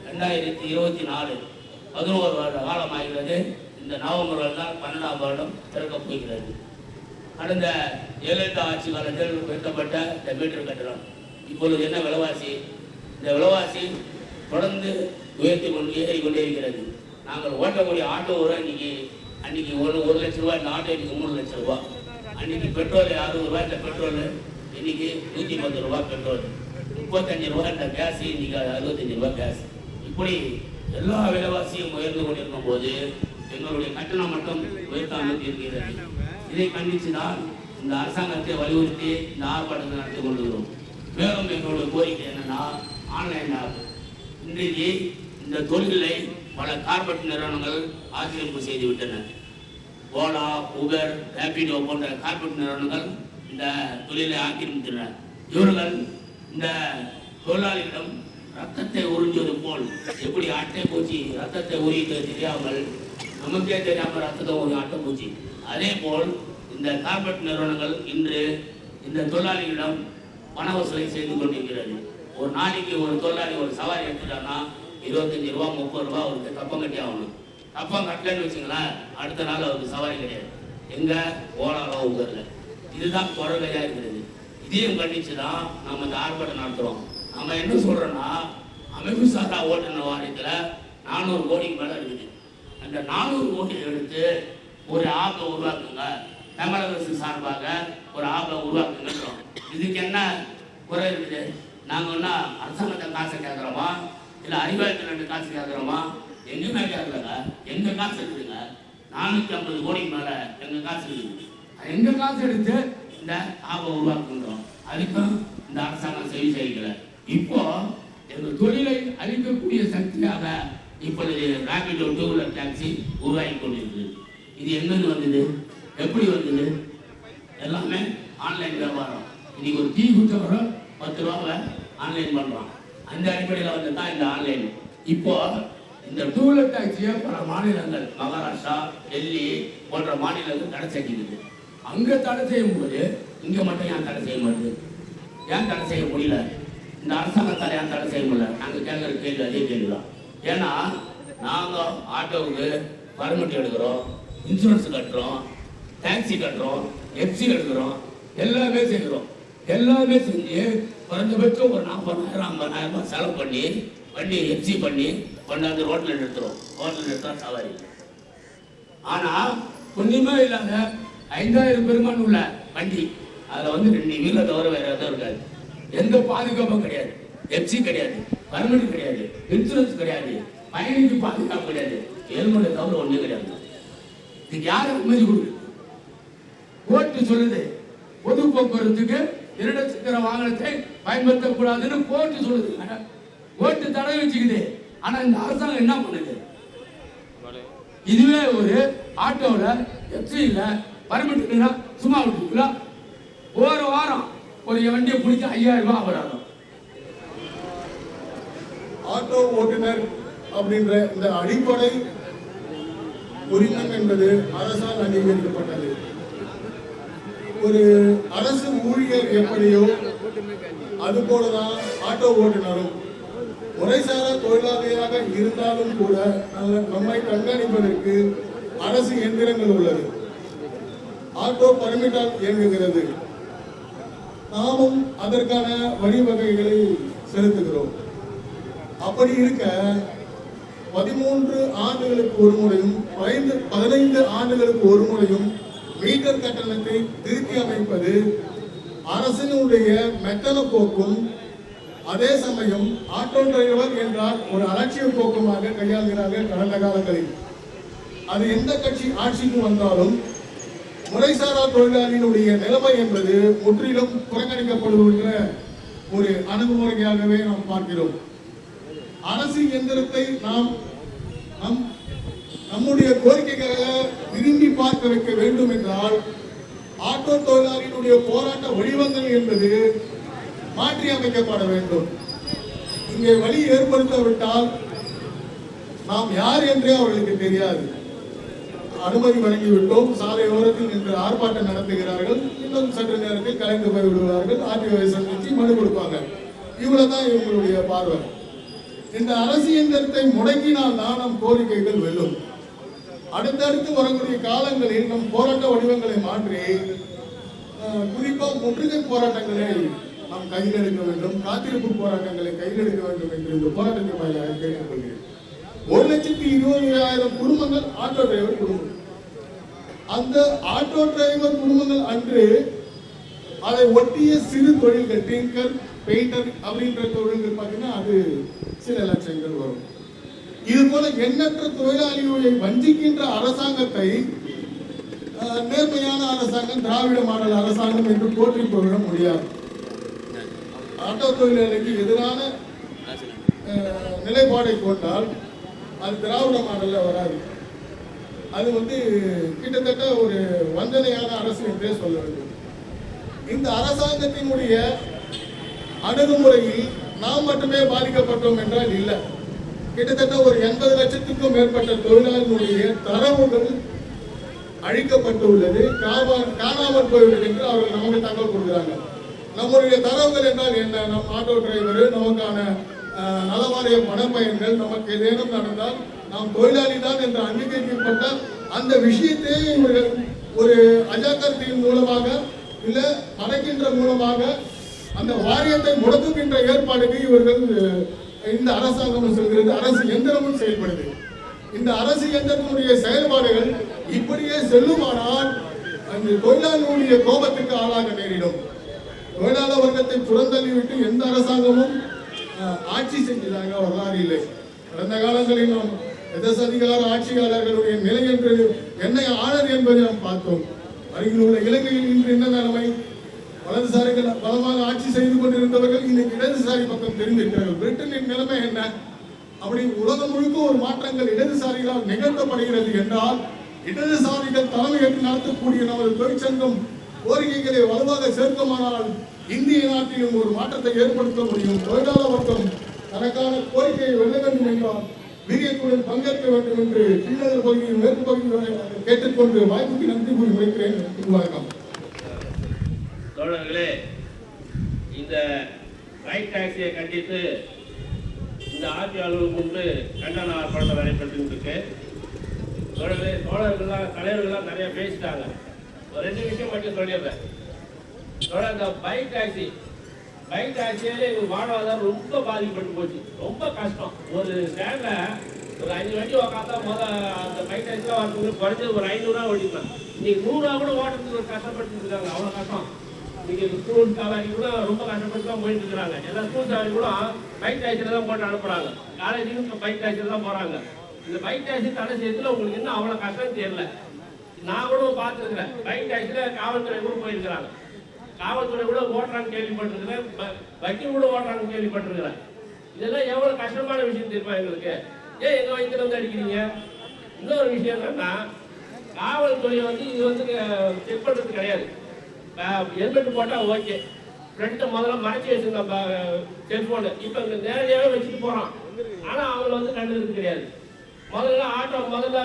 2024 11 வருட காலமாகிறது. இந்த நவம்பர் தான் 12ஆம் வருடம் திறக்கப் போகிறது. கடந்த ஜெயலலிதா ஆட்சி காலத்தில் உயர்த்தப்பட்ட இந்த மீட்டர் கட்டணம் இப்பொழுது என்ன விலைவாசி? இந்த விலைவாசி தொடர்ந்து உயர்த்தி ஏறிக்கொண்டே இருக்கிறது. நாங்கள் ஓட்டக்கூடிய ஆட்டோ அன்னைக்கு 1 லட்சம் ரூபாய், இந்த ஆட்டோ இன்னைக்கு 3 லட்சம் ரூபாய். அன்னைக்கு பெட்ரோல் 60 ரூபாய், இந்த பெட்ரோல் இன்னைக்கு 110 ரூபாய் பெட்ரோல், 35 ரூபாய் இந்த கேஸ், இன்னைக்கு 65 ரூபாய் கேஸ். இப்படி எல்லா விலைவாசியும் உயர்ந்து கொண்டிருக்கும் போது எங்களுடைய கட்டணம் மட்டும் உயர்த்தாமல் இருக்கிறது. இதை கண்டித்து தான் இந்த அரசாங்கத்தை வலியுறுத்தி இந்த ஆர்ப்பாட்டத்தை நடத்தி கொண்டிருக்கிறோம். மேலும் எங்களுடைய கோரிக்கை என்னன்னா, ஆன்லைன் ஆப் இன்றைக்கு இந்த தொழிலை பல கார்பரேட் நிறுவனங்கள் ஆக்கிரமிப்பு செய்துவிட்டன. ஓலா, உபர், ரேபிடோ போன்ற கார்பரேட் நிறுவனங்கள் இந்த தொழிலை ஆக்கிரமித்தன. இவர்கள் இந்த தொழிலாளிகளிடம் ரத்தத்தை உறிஞ்சுவது போல், எப்படி அட்டை பூச்சி ரத்தத்தை உரித்தது தெரியாமல், நமக்கே தெரியாமல் ரத்தத்தை ஒரு அட்டை பூச்சி, அதே போல் இந்த கார்பரேட் நிறுவனங்கள் இன்று இந்த தொழிலாளிகளிடம் பண வசூலை செய்து கொண்டிருக்கிறது. ஒரு நாளைக்கு ஒரு தொழிலாளி ஒரு சவாரி எடுத்துட்டான்னா 25 ரூபா 30 ரூபா அவருக்கு கப்பம் கட்டி ஆகணும். கப்பம் கட்டலன்னு வச்சுங்களேன், அடுத்த நாள் அவருக்கு சவாரி கிடையாது. எங்க ஓலாவோ உபர்ல. இதுதான் குறைவையா இருக்கிறது. இதையும் கண்டிச்சு தான் நம்ம இந்த ஆர்ப்பாட்டம் நடத்துறோம். நம்ம என்ன சொல்றோம்னா, அமைப்பு சாரா ஓட்டுநர் வாரியத்தில் 400 கோடிக்கு மேல இருக்குது. அந்த 400 கோடியை எடுத்து ஒரு ஆப்பை உருவாக்குங்க, தமிழக அரசு சார்பாக ஒரு ஆப்பை உருவாக்குங்கன்றோம். இதுக்கு என்ன குறை இருக்குது? நாங்கள் என்ன அரசாங்கத்தை காசை கேட்குறோமா, இல்லை அறிவாலயத்தில் காசு கேட்குறோமா? எங்கேயுமே கேட்கலங்க. எங்கள் காசு இருக்குதுங்க, 450 கோடிக்கு மேலே எங்கள் காசு இருக்குது. எங்கள் காசு எடுத்து இந்த ஆப்பை உருவாக்குன்றோம். அதுக்கும் இந்த அரசாங்கம் செவி செய்யல. இப்போ எங்கள் தொழிலை அழிக்கக்கூடிய சக்தியாக இப்பொழுது ரேபிடோ 2 வீலர் டாக்ஸி உருவாகி கொண்டிருக்கு. இது எங்கிருந்து வந்தது? எப்படி வந்தது? எல்லாமே ஆன்லைன் வியாபாரம். இன்னைக்கு ஒரு டீ குடிச்சவரை 10 ரூபாவை ஆன்லைன் பண்ணுறான். அந்த அடிப்படையில் வந்து தான் இந்த ஆன்லைன். இப்போ இந்த 2 வீலர் டாக்ஸியை பல மாநிலங்கள், மகாராஷ்டிரா, டெல்லி போன்ற மாநிலங்கள் தடை செய்யுது. அங்கே தடை செய்யும் போது இங்கே மட்டும் ஏன் தடை செய்ய மாட்டேது? ஏன் தடை செய்ய முடியல? இந்த அரசாங்கத்தால் ஏன் தடை செய்ய முடியல? நாங்கள் கேட்குற கேள்வி அதே கேள்வி தான். ஏன்னா நாங்கள் ஆட்டோவுக்கு பர்மிட் எடுக்கிறோம், இன்சூரன்ஸ் கட்டுறோம், டாக்ஸி கட்டுறோம், எஃப்சி எடுக்கிறோம், எல்லாமே செய்கிறோம். எல்லாமே செஞ்சு குறைஞ்சபட்சம் ஒரு 40,000 50,000 செலவு பண்ணி வண்டி எஃப்சி பண்ணி கொண்டாந்து ரோட்டில் நிறுத்துறோம். ரோட்டில் நிறுத்தா சவாரி. ஆனால் ஒன்றுமே இல்லாத 5,000 பெருமான் உள்ள வண்டி, அதில் வந்து 2 வீலர் தவிர வேறு எதுவும் இருக்காது. எந்த பாதுகாப்பும் கிடையாது, எஃப்சி கிடையாது, பர்மிட் கிடையாது, இன்சூரன்ஸ் கிடையாது, பயணிக்கு பாதுகாப்பு கிடையாது, ஹெல்மெட்டை தவிர ஒன்றும் கிடையாது. இதுக்கு யார் அனுமதி கொடுக்குது? கோர்ட்டு சொல்லுது பொது போக்குவரத்துக்கு 2 சக்கர வாகனத்தை பயன்படுத்தக்கூடாதுன்னு கோர்ட்டு சொல்லுது. கோர்ட்டு தடை வச்சுக்குது. ஆனா இந்த அரசாங்கம் என்ன பண்ணுது? இதுவே ஒரு ஆட்டோவில் எஃப்சி இல்லை, பர்மிட் இல்லைன்னா சும்மா விட்டுருக்குங்களா? ஒரு வாரம் ஒரு வண்டியை பிடிச்சி 5,000 ரூபாய் அபராதம். ஆட்டோ ஓட்டுநர் அப்படின்ற இந்த அடிப்படை உரிமம் என்பது அரசால் அங்கீகரிக்கப்பட்டது. ஒரு அரசு ஊழியர் எப்படியோ அது போலதான் ஆட்டோ ஓட்டுநரும். முறைசாரா தொழிலாளியாக இருந்தாலும் கூட நம்மை கண்காணிப்பதற்கு அரசு இயந்திரங்கள் உள்ளது. ஆட்டோ பர்மிட்டால் இயங்குகிறது. நாமும் அதற்கான வழிவகைகளை செலுத்துகிறோம். அப்படி இருக்க 13 ஆண்டுகளுக்கு ஒரு முறையும் 15 ஆண்டுகளுக்கு ஒரு முறையும் மீட்டர் கட்டணத்தை திருத்தி அமைப்பது அரசினுடைய மெத்தன போக்கும், அதே சமயம் ஆட்டோ டிரைவர் என்றால் ஒரு அலட்சிய போக்குமாக கையாளுகிறார்கள் கடந்த காலங்களில். அது எந்த கட்சி ஆட்சிக்கு வந்தாலும் முறைசாரா தொழிலாளியினுடைய நிலைமை என்பது முற்றிலும் புறக்கணிக்கப்படுகின்ற ஒரு அணுகுமுறையாகவே நாம் பார்க்கிறோம். அரசு இயந்திரத்தை நாம் நம்முடைய கோரிக்கைகளை விரும்பி பார்க்க வைக்க வேண்டும் என்றால் ஆட்டோ தொழிலாளியினுடைய போராட்ட வடிவங்கள் என்பது மாற்றி அமைக்கப்பட வேண்டும். இங்கே வழி ஏற்படுத்தவிட்டால் நாம் யார் என்றே அவர்களுக்கு தெரியாது. அனுமதி வழங்கிவிட்டோம், சாலை ஓரத்தில் நின்று ஆர்ப்பாட்டம் நடத்துகிறார்கள், இன்னும் சற்று நேரத்தில் கலைந்து போய் விடுவார்கள், ஆர்டிஓவை சந்திச்சு மனு கொடுப்பாங்க. இவ்வளவுதான் இவங்களுடைய பார்வை. இந்த அரசு இயந்திரத்தை முடக்கினால் தான் நம் கோரிக்கைகள் வெல்லும். அடுத்தடுத்து வரக்கூடிய காலங்களில் நம் போராட்ட வடிவங்களை மாற்றி குறிப்பாக முற்றுகை போராட்டங்களை நாம் கையில் எடுக்க வேண்டும், காத்திருப்பு போராட்டங்களை கையில் எடுக்க வேண்டும் என்று இந்த போராட்டத்தின் வாயிலாக கேட்டுக்கொள்கிறேன். 1,20,000 குடும்பங்கள் ஆட்டோ டிரைவர் குடும்பம். அந்த ஆட்டோ டிரைவர் குடும்பங்கள் அன்று அதை ஒட்டிய சிறு தொழில்கள், டிங்கர், பெயிண்டர் அப்படின்ற தொழில்கள் பார்த்தீங்கன்னா அது சில லட்சங்கள் வரும். இது போல எண்ணற்ற தொழிலாளிகளை வஞ்சிக்கின்ற அரசாங்கத்தை நேர்மையான அரசாங்கம், திராவிட மாடல் அரசாங்கம் என்று போற்றி போவிட முடியாது. ஆட்டோ தொழிலாளிக்கு எதிரான நிலைப்பாடை கொண்டால் அது திராவிட மாடல்ல வராது. அது கிட்டத்தட்ட ஒரு வஞ்சனையான அரசு என்றே சொல்ல வேண்டும். இந்த அரசாங்கத்தினுடைய அணுகுமுறையில் நாம் மட்டுமே பாதிக்கப்பட்டோம் என்றால் இல்லை. கிட்டத்தட்ட ஒரு 80 லட்சத்துக்கும் மேற்பட்ட தொழிலாளர்களுடைய தரவுகள் அழிக்கப்பட்டுள்ளது, காணாமல் போய்விட்டது என்று அவர்கள் நமக்கு தகவல் கொடுக்கிறாங்க. நம்முடைய தரவுகள் என்றால் என்ன? நம் ஆட்டோ டிரைவர், நமக்கான நலவாரிய பணப்பயன்கள், நமக்கு ஏதேனும் நடந்தால் நாம் தொழிலாளி தான் என்று அங்கீகரிக்கப்பட்ட அந்த விஷயத்தை இவர்கள் ஒரு அஜாக்கிரதையின் மூலமாக இல்ல மறைக்கின்ற மூலமாக அந்த வாரியத்தை முடக்குகின்ற ஏற்பாடுக்கு இவர்கள் இந்த அரசாங்கம் சொல்கிறது. அரசு எந்திரமும் செயல்படுது. இந்த அரசு எந்திரத்தினுடைய செயல்பாடுகள் இப்படியே செல்லுமானால் அந்த தொழிலாளர்களுடைய கோபத்துக்கு ஆளாக நேரிடும். தொழிலாளர் வர்க்கத்தை புறந்தள்ளிவிட்டு எந்த அரசாங்கமும் ஆட்சி செஞ்சதாக வரலாறு இல்லை. கடந்த காலங்களில் நாம் எதசதிகார ஆட்சியாளர்களுடைய நிலை என்று என்னை ஆளர் என்பதை நாம் பார்த்தோம். அருகில் உள்ள இலங்கையில் இன்று என்ன நிலைமை? வலதுசாரிகள் பலமாக ஆட்சி செய்து கொண்டிருந்தவர்கள் இன்னைக்கு இடதுசாரி பக்கம் தெரிந்திருக்கிறார்கள். பிரிட்டனின் நிலைமை என்ன? அப்படி உலகம் முழுக்க ஒரு மாற்றங்கள் இடதுசாரிகளால் நிகழ்த்தப்படுகிறது என்றால் இடதுசாரிகள் தலைமையேற்று நடத்தக்கூடிய நமது தொழிற்சங்கம் கோரிக்கைகளை வலுவாக சேர்க்குமானால் இந்திய நாட்டிலும் ஒரு மாற்றத்தை ஏற்படுத்த முடியும். தொழிலாளர் வர்க்கம் தனக்கான கோரிக்கையை வெல்ல வேண்டும் என்றால் வீரியத்துடன் பங்கேற்க வேண்டும் என்று கீழர் பகுதியில் மேற்கு பகுதியில் கேட்டுக்கொண்டு வாய்ப்புக்கு நன்றி கூறி முடிக்கிறேன். வணக்கம். தோழர்களே, இந்த ரைட் டாக்ஸியை கண்டித்து இந்த ஆட்சி அலுவலகம் முன்பு கண்டன ஆர்ப்பாட்டம் நடைபெற்று இருக்கு. தோழர்கள்லாம் தலைவர்கள்லாம் நிறைய பேசிட்டாங்க. ஒரு 2 விஷயம் மட்டும் சொல்லிடுறேன். இந்த பைக் டாக்ஸியாலே வாழ்வாதாரம் ரொம்ப பாதிக்கப்பட்டு போச்சு. ரொம்ப கஷ்டம். ஒரு ஸ்டாண்ட்ல ஒரு 5 வண்டி உக்காந்தா அந்த பைக் டாக்ஸிலாம் வரதுக்கு குறைஞ்சது ஒரு 500 ரூபா ஓட்டிக்கலாம். இன்னைக்கு 100 ரூபா கூட ஓட்டுறதுக்கு ஒரு கஷ்டப்பட்டு இருக்காங்க. அவ்வளோ கஷ்டம். இன்னைக்கு ஸ்கூல் சாவடி கூட ரொம்ப கஷ்டப்பட்டு தான் போயிட்டு இருக்கிறாங்க. எல்லா ஸ்கூல் சாவடி கூட பைக் டாக்ஸில தான் போட்டு அனுப்புறாங்க. காலேஜுக்கும் இப்போ பைக் டாக்ஸில தான் போறாங்க. இந்த பைக் டாக்ஸி தடை செய்யறதுல உங்களுக்கு இன்னும் அவ்வளோ கஷ்டம் தெரியல. நான் கூட பார்த்துருக்கிறேன். பைக் டாக்ஸில காவல்துறை கூட போயிருக்கிறாங்க. காவல்துறை கூட ஓட்டுறான்னு கேள்விப்பட்டிருக்கிறேன். வக்கீல் கூட ஓட்டுறான்னு கேள்விப்பட்டிருக்கிறேன். இதெல்லாம் எவ்வளோ கஷ்டமான விஷயம் தெரியுமா எங்களுக்கு? ஏன் எங்கள் வயிற்றுல வந்து அடிக்கிறீங்க? இன்னொரு விஷயம் என்னன்னா, காவல்துறை இது செக் பண்ணுறது கிடையாது. ஹெல்மெட் போட்டால் ஓகே, ஃப்ரெண்ட்டை முதல்ல மறைச்சி வச்சுருந்தோம் செல்ஃபோனு. இப்போ இங்கே நேரடியாகவே வச்சுட்டு போகிறான். ஆனால் அவங்கள கண்டுறது கிடையாது. முதல்ல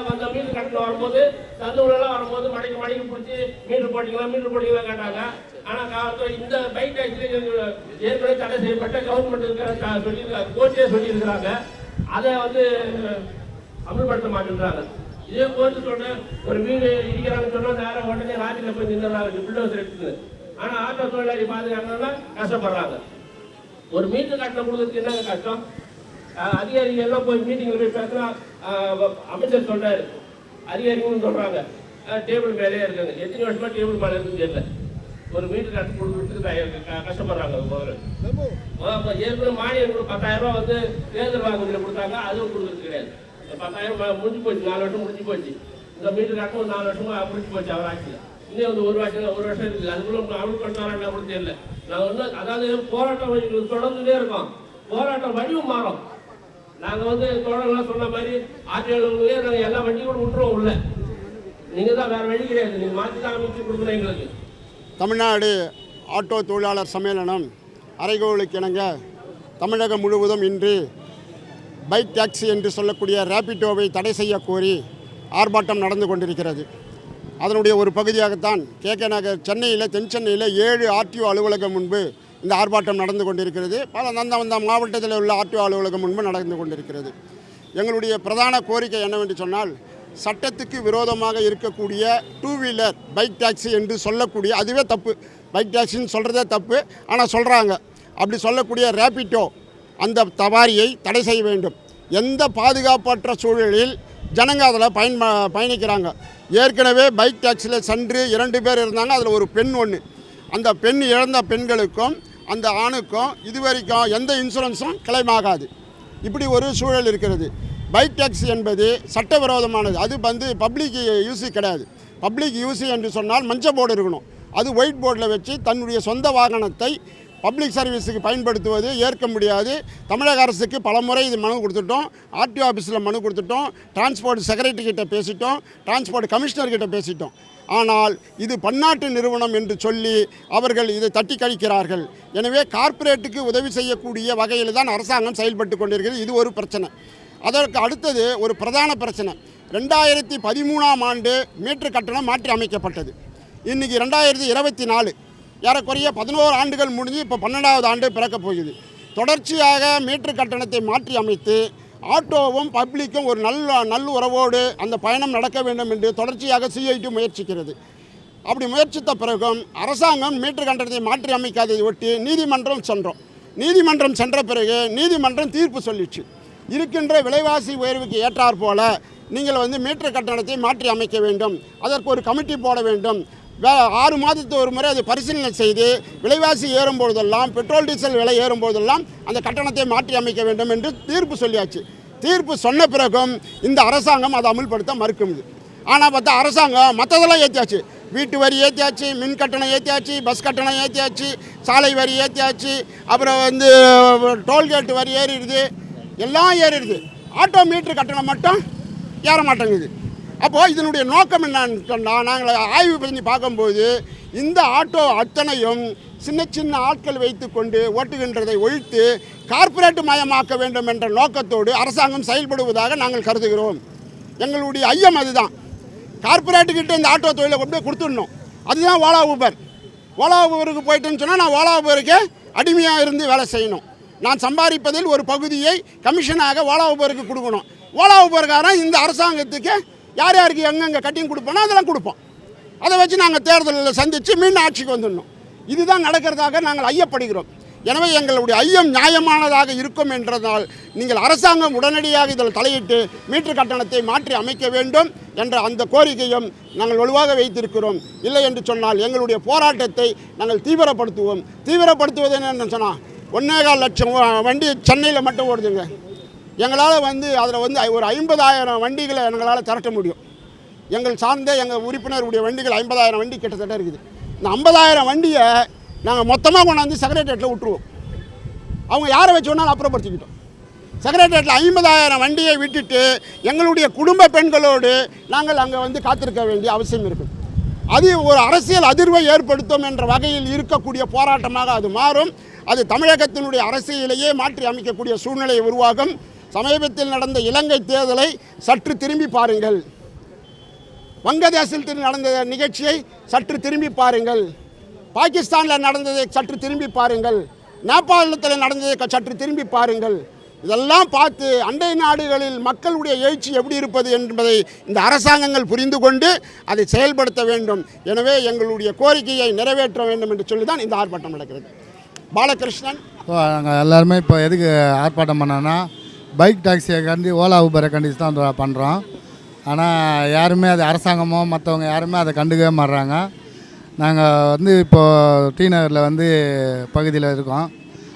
வந்த மீட்டர் கட்டணம் வரும்போது தந்துள்ளலாம் வரும்போது மடிக்கு பிடிச்சி மீட்டர் போட்டிங்களா கேட்டாங்க. ஆனால் காவல்துறை இந்த பைக் டாக்ஸில ஏற்கனவே தடை செய்யப்பட்ட கவர்மெண்ட் இருக்கிற கோர்ட்டே சொல்லியிருக்கிறாங்க. அதை அமல்படுத்த மாட்டேன்றாங்க. இதே கோர்ட்டு சொல்றேன், ஒரு வீடு இடிக்கிறாங்கன்னு சொன்னா நேரம் உடனே ராத்திரில போய் நின்றுறாங்க பில்டோஸ் எடுத்துன்னு. ஆனால் ஆட்டோ தொழிலாளி பாதுகாக்கணும்னா கஷ்டப்படுறாங்க. ஒரு மீட்டர் கட்டணம் கொடுக்கறதுக்கு என்னங்க கஷ்டம்? அதிகாரிகள் எல்லாம் போய் மீட்டிங்கில் போய் பேசுனா அமைச்சர் சொல்றாரு, அதிகாரிகளும் சொல்றாங்க டேபிள் மேலேயே இருக்காங்க. எத்தனை வருஷமா டேபிள் மேலே இருக்குன்னு தெரியல. ஒரு மீட்டர் கட்டணம் கொடுக்கறதுக்கு கஷ்டப்படுறாங்க. ஏற்கனவே மானியம் 10,000 ரூபா தேர்தல் வாக்குறுதியில் கொடுத்தாங்க. அதுவும் கொடுக்கறது கிடையாது. 10,000 முடிஞ்சு போச்சு. 4 வருஷம் முடிஞ்சு போச்சு. இந்த மீட்டர் கட்டணம் 4 வருஷமா முடிஞ்சு போச்சு அவர் ஆட்சியில். இன்னும் வந்து ஒரு வருஷம் இருக்குது. அதுக்குள்ள அமல்படுத்தாரா கூட தெரியல. நாங்கள் வந்து அதாவது போராட்டம் தொடர்ந்துட்டே இருக்கோம். போராட்டம் வடிவம் மாறும். நாங்கள் வந்து தோழர்கள்லாம் சொன்ன மாதிரி ஆட்சியாளர்களே நாங்கள் எல்லா வண்டியும் கூட விட்டுருவோம் உள்ள. நீங்கள் தான் வேறு வழி கிடையாது. நீங்கள் மாற்றி தான் அமைச்சு கொடுக்கணும் எங்களுக்கு. தமிழ்நாடு ஆட்டோ தொழிலாளர் சம்மேளனம் அறைகோலுக்கு இணங்க தமிழகம் முழுவதும் இன்று பைக் டாக்ஸி என்று சொல்லக்கூடிய ரேபிட்டோவை தடை செய்ய கோரி ஆர்ப்பாட்டம் நடந்து கொண்டிருக்கிறது. அதனுடைய ஒரு பகுதியாகத்தான் கேகே நகர் சென்னையில் தென் சென்னையில் 7 ஆர்டிஓ அலுவலகம் முன்பு இந்த ஆர்ப்பாட்டம் நடந்து கொண்டிருக்கிறது. பல அந்த மாவட்டத்தில் உள்ள ஆர்டிஓ அலுவலகம் முன்பு நடந்து கொண்டிருக்கிறது. எங்களுடைய பிரதான கோரிக்கை என்னவென்று சொன்னால், சட்டத்துக்கு விரோதமாக இருக்கக்கூடிய 2 வீலர் பைக் டாக்ஸி என்று சொல்லக்கூடிய, அதுவே தப்பு, பைக் டாக்ஸின்னு சொல்கிறதே தப்பு, ஆனால் சொல்கிறாங்க. அப்படி சொல்லக்கூடிய ரேபிட்டோ அந்த சவாரியை தடை செய்ய வேண்டும். எந்த பாதுகாப்பற்ற சூழலில் ஜனங்க அதில் பயணிக்கிறாங்க. ஏற்கனவே பைக் டாக்ஸியில் சென்று 2 பேர் இருந்தாங்க. அதில் ஒரு பெண் ஒன்று. அந்த பெண் இழந்த பெண்களுக்கும் அந்த ஆணுக்கும் இதுவரைக்கும் எந்த இன்சூரன்ஸும் கிளைம் ஆகாது. இப்படி ஒரு சூழல் இருக்கிறது. பைக் டாக்ஸி என்பது சட்டவிரோதமானது. அது வந்து பப்ளிக் யூஸி கிடையாது. பப்ளிக் யூஸி என்று சொன்னால் மஞ்சள் போர்டு இருக்கணும். அது ஒயிட் போர்டில் வச்சு தன்னுடைய சொந்த வாகனத்தை பப்ளிக் சர்வீஸுக்கு பயன்படுத்துவது ஏற்க முடியாது. தமிழக அரசுக்கு பல முறை இது மனு கொடுத்துட்டோம். ஆர்டிஓ ஆஃபீஸில் மனு கொடுத்துட்டோம். டிரான்ஸ்போர்ட் செக்ரட்டரி கிட்ட பேசிட்டோம். டிரான்ஸ்போர்ட் கமிஷனர்கிட்ட பேசிட்டோம். ஆனால் இது பன்னாட்டு நிறுவனம் என்று சொல்லி அவர்கள் இதை தட்டி கழிக்கிறார்கள். எனவே கார்ப்பரேட்டுக்கு உதவி செய்யக்கூடிய வகையில் தான் அரசாங்கம் செயல்பட்டு கொண்டிருக்கிறது. இது ஒரு பிரச்சனை. அதற்கு அடுத்தது ஒரு பிரதான பிரச்சனை. 2013ஆம் ஆண்டு மீட்டர் கட்டணம் மாற்றி அமைக்கப்பட்டது. இன்றைக்கி 2024, ஏறக்குறைய 11 ஆண்டுகள் முடிஞ்சு இப்போ 12வது ஆண்டு பிறக்கப் போகுது. தொடர்ச்சியாக மீட்டர் கட்டணத்தை மாற்றி அமைத்து ஆட்டோவும் பப்ளிக்கும் ஒரு நல்ல உறவோடு அந்த பயணம் நடக்க வேண்டும் என்று தொடர்ச்சியாக CIT முயற்சிக்கிறது. அப்படி முயற்சித்த பிறகும் அரசாங்கம் மீட்டர் கட்டணத்தை மாற்றி அமைக்காததை ஒட்டி நீதிமன்றம் சென்றோம். நீதிமன்றம் சென்ற பிறகு நீதிமன்றம் தீர்ப்பு சொல்லிச்சு. இருக்கின்ற விலைவாசி உயர்வுக்கு ஏற்றாற் போல நீங்கள் வந்து மீட்டர் கட்டணத்தை மாற்றி அமைக்க வேண்டும். அதற்கு ஒரு கமிட்டி போட வேண்டும். 6 மாதத்துக்கு ஒரு முறை அது பரிசீலனை செய்து விலைவாசி ஏறும்பொழுதெல்லாம், பெட்ரோல் டீசல் விலை ஏறும்போதெல்லாம் அந்த கட்டணத்தை மாற்றி அமைக்க வேண்டும் என்று தீர்ப்பு சொல்லியாச்சு. தீர்ப்பு சொன்ன பிறகும் இந்த அரசாங்கம் அதை அமுல்படுத்த மறுக்குது. ஆனால் பார்த்தா அரசாங்கம் மற்றதெல்லாம் ஏற்றியாச்சு. வீட்டு வரி ஏற்றியாச்சு, மின் கட்டணம் ஏற்றியாச்சு, பஸ் கட்டணம் ஏற்றியாச்சு, சாலை வரி ஏற்றியாச்சு, அப்புறம் வந்து டோல்கேட்டு வரி ஏறிடுது, எல்லாம் ஏறிடுது. ஆட்டோ மீட்டர் கட்டணம் மட்டும் ஏற மாட்டேங்குது. அப்போது இதனுடைய நோக்கம் என்னன்னு சொன்னால், நாங்கள் ஆய்வு பண்ணி பார்க்கும்போது இந்த ஆட்டோ அத்தனையும் சின்ன ஆட்கள் வைத்து கொண்டு ஓட்டுகின்றதை ஒழித்து கார்ப்பரேட் மயமாக்க வேண்டும் என்ற நோக்கத்தோடு அரசாங்கம் செயல்படுவதாக நாங்கள் கருதுகிறோம். எங்களுடைய ஐயம் அதுதான். கார்ப்பரேட்டுக்கிட்ட இந்த ஆட்டோ தொழிலை கொண்டு போய் கொடுத்துடணும். அதுதான் ஓலா ஊபர். ஓலா ஊபருக்கு போயிட்டேன்னு சொன்னால் நான் ஓலா ஊபருக்கு அடிமையாக இருந்து வேலை செய்யணும். நான் சம்பாதிப்பதில் ஒரு பகுதியை கமிஷனாக ஓலா ஊபருக்கு கொடுக்கணும். ஓலா ஊபர்காரன் இந்த அரசாங்கத்துக்கு யார் யாருக்கு எங்கெங்கே கட்டிங் கொடுப்போனோ அதெல்லாம் கொடுப்போம். அதை வச்சு நாங்கள் தேர்தலில் சந்தித்து மீண்டும் ஆட்சிக்கு வந்துடணும். இதுதான் நடக்கிறதாக நாங்கள் ஐயப்படுகிறோம். எனவே எங்களுடைய ஐயம் நியாயமானதாக இருக்கும் என்றதால் நீங்கள் அரசாங்கம் உடனடியாக இதில் தலையிட்டு மீட்டர் கட்டணத்தை மாற்றி அமைக்க வேண்டும் என்ற அந்த கோரிக்கையும் நாங்கள் வலுவாக வைத்திருக்கிறோம். இல்லை என்று சொன்னால் எங்களுடைய போராட்டத்தை நாங்கள் தீவிரப்படுத்துவது என்னென்னு சொன்னால் 1.25 லட்சம் வண்டி சென்னையில் மட்டும் ஓடுதுங்க. எங்களால் வந்து அதில் வந்து ஒரு 50,000 வண்டிகளை எங்களால் திரட்ட முடியும். எங்கள் சார்ந்த எங்கள் உறுப்பினருடைய வண்டிகள் 50,000 வண்டி கிட்டத்தட்ட இருக்குது. இந்த 50,000 வண்டியை நாங்கள் மொத்தமாக கொண்டாந்து செக்ரட்டேரியட்டில் விட்டுருவோம். அவங்க யாரை வச்சு வேணாலும் அப்புறப்படுத்திக்கிட்டோம். செக்ரட்டேரியட்டில் 50,000 வண்டியை விட்டுட்டு எங்களுடைய குடும்ப பெண்களோடு நாங்கள் அங்கே வந்து காத்திருக்க வேண்டிய அவசியம் இருக்குது. அது ஒரு அரசியல் அதிர்வை ஏற்படுத்தும் என்ற வகையில் இருக்கக்கூடிய போராட்டமாக அது மாறும். அது தமிழகத்தினுடைய அரசியலையே மாற்றி அமைக்கக்கூடிய சூழ்நிலையை உருவாகும். சமீபத்தில் நடந்த இலங்கை தேர்தலை சற்று திரும்பி பாருங்கள். வங்கதேசத்தில் நடந்த நிகழ்ச்சியை சற்று திரும்பி பாருங்கள். பாகிஸ்தானில் நடந்ததை சற்று திரும்பி பாருங்கள். நேபாளத்தில் நடந்ததை சற்று திரும்பி பாருங்கள். இதெல்லாம் பார்த்து அண்டை நாடுகளில் மக்களுடைய எழுச்சி எப்படி இருப்பது என்பதை இந்த அரசாங்கங்கள் புரிந்து கொண்டு அதை செயல்படுத்த வேண்டும். எனவே எங்களுடைய கோரிக்கையை நிறைவேற்ற வேண்டும் என்று சொல்லி தான் இந்த ஆர்ப்பாட்டம் நடக்கிறது. பாலகிருஷ்ணன். நாங்கள் எல்லாருமே இப்போ எதுக்கு ஆர்ப்பாட்டம் பண்ணோன்னா, பைக் டாக்ஸியை கண்டி ஓலா ஊபரை கண்டிச்சு தான் பண்ணுறோம். ஆனால் யாருமே அது அரசாங்கமோ மற்றவங்க யாருமே அதை கண்டுக்கவே மாட்றாங்க. நாங்கள் வந்து இப்போது டி நகரில் வந்து பகுதியில் இருக்கோம்.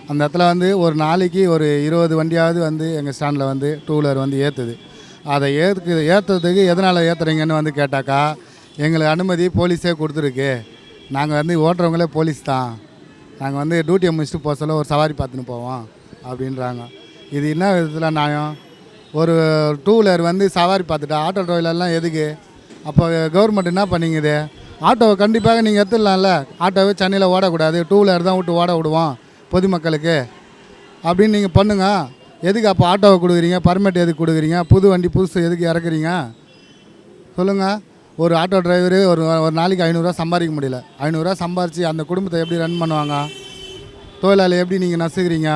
அந்த இடத்துல வந்து ஒரு நாளைக்கு ஒரு 20 வண்டியாவது வந்து எங்கள் ஸ்டாண்டில் வந்து 2 வீலர் வந்து ஏற்றுது. அதை ஏற்றுறதுக்கு எதனால் ஏற்றுறீங்கன்னு வந்து கேட்டாக்கா, எங்களுக்கு அனுமதி போலீஸே கொடுத்துருக்கு. நாங்கள் வந்து ஓட்டுறவங்களே போலீஸ் தான். நாங்கள் வந்து டியூட்டியை முடிச்சுட்டு போக சொல்ல ஒரு சவாரி பார்த்துன்னு போவோம் அப்படின்றாங்க. இது என்ன விதத்தில் நியாயம்? ஒரு டூ வீலர் வந்து சவாரி பார்த்துட்டா ஆட்டோ டிரைவர்லாம் எதுக்கு? அப்போ கவர்மெண்ட் என்ன பண்ணிங்குது? ஆட்டோவை கண்டிப்பாக நீங்கள் எடுத்துடலாம்ல. ஆட்டோவே சென்னையில் ஓடக்கூடாது, டூ வீலர் தான் விட்டு ஓட விடுவோம் பொதுமக்களுக்கு அப்படின்னு நீங்கள் பண்ணுங்க. எதுக்கு அப்போ ஆட்டோவை கொடுக்குறீங்க? பர்மிட் எதுக்கு கொடுக்குறீங்க? புது வண்டி புதுசு எதுக்கு இறக்குறீங்க சொல்லுங்கள். ஒரு ஆட்டோ டிரைவரு ஒரு ஒரு நாளைக்கு 500 சம்பாதிக்க முடியல. 500 சம்பாரித்து அந்த குடும்பத்தை எப்படி ரன் பண்ணுவாங்க? தொழிலாளி எப்படி நீங்கள் நசுக்கிறீங்க?